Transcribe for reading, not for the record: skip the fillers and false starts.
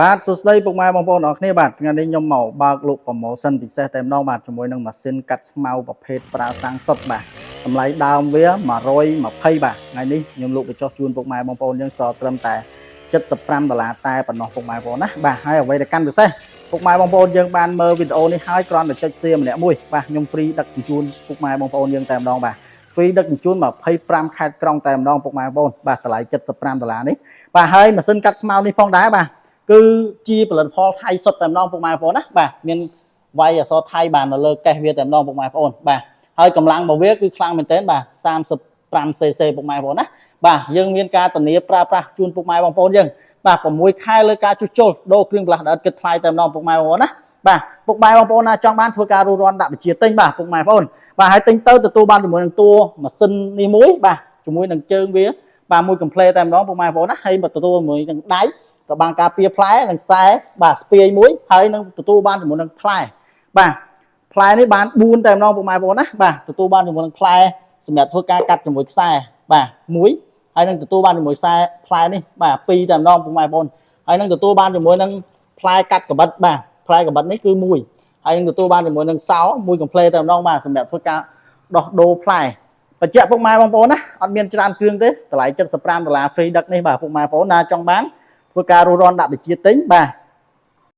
បាទសួស្តីពុកម៉ែបងប្អូនអរគ្នាបាទថ្ងៃនេះខ្ញុំមកបើកលក់ប្រម៉ូសិនពិសេសតែម្ដងបាទជាមួយនឹងម៉ាស៊ីនកាត់ស្មៅប្រភេទប្រើសាំងសុទ្ធបាទតម្លៃដើមវា120បាទថ្ងៃនេះខ្ញុំលក់បញ្ចុះជូនពុកម៉ែបងប្អូនយើងសល់ត្រឹមតែ$75តែប៉ុណ្ណោះពុកម៉ែបងប្អូនណាបាទហើយអ្វីដែលកាន់ពិសេសពុកម៉ែបងប្អូនយើងបានមើលវីដេអូនេះហើយគ្រាន់តែចុច share ម្នាក់មួយបាទខ្ញុំ free ដឹកជញ្ជូនពុកម៉ែបងប្អូនយើងតែម្ដងបាទ free ដឹកជញ្ជូន25ខេត្តក្រុងតែម្ដងពុកម៉ែបងប្អូនបាទតម្លៃ$75នេះបាទហើយម៉ាស៊ីនកាត់ស្មៅនេះផងដែរបាទគឺជាផលិតផលថៃសុទ្ធតែម្ដងពុកម៉ែបងប្អូនណាបាទមានវាយអក្សរថៃបាននៅលើកេសវាតែម្ដងពុកម៉ែបងប្អូនបាទហើយកម្លាំងរបស់វាគឺខ្លាំងមែនទែនបាទ 35cc ពុកម៉ែបងប្អូនណាបាទយើងមានការធានាប្រើប្រាស់ជូនពុកម៉ែបងប្អូនយើងបាទ6ខែលើការជួសជុលដូរគ្រឿងបន្លាស់ដិតគិតថ្លៃតែម្ដងពុកម៉ែបងប្អូនណាបាទពុកម៉ែបងប្អូនណាចង់បានធ្វើការរួចរាន់ដាក់បញ្ជាទិញបាទពុកម៉ែបងប្អូនបាទហើយទិញទៅទទួលបានជាមួយនឹងតួម៉ាស៊ីននេះមួយបាទជាមួយនឹងជើងវាបាទមួយកំ pl តែម្ដងពុកម៉ែបងប្អូនណាហើយទទួលជាមួយនឹងដៃក៏បានការពារផ្លែនិងខ្សែបាទស្ពាយមួយហើយនឹងទទួលបានជាមួយនឹងផ្លែបាទផ្លែនេះបាន4តែម្ដងពុកម៉ែបងប្អូនណាបាទទទួលបានជាមួយនឹងផ្លែសម្រាប់ធ្វើការកាត់ជាមួយខ្សែបាទ1ហើយនឹងទទួលបានជាមួយខ្សែផ្លែនេះបាទ2តែម្ដងពុកម៉ែបងប្អូនហើយនឹងទទួលបានជាមួយនឹងផ្លែកាត់កបិតបាទផ្លែកបិតនេះគឺ1ហើយនឹងទទួលបានជាមួយនឹងសោមួយកំ pl តែម្ដងបាទសម្រាប់ធ្វើការដោះដូរផ្លែបញ្ជាក់ពុកម៉ែបងប្អូនណាអត់មានច្រើនគ្រឿងទេតម្លៃ$75 free ដឹកនេះបាទពុកម៉ែបងប្អូនណាចង់បានធ្វើការរួចរាន់ដាក់បញ្ជាទិញបាទ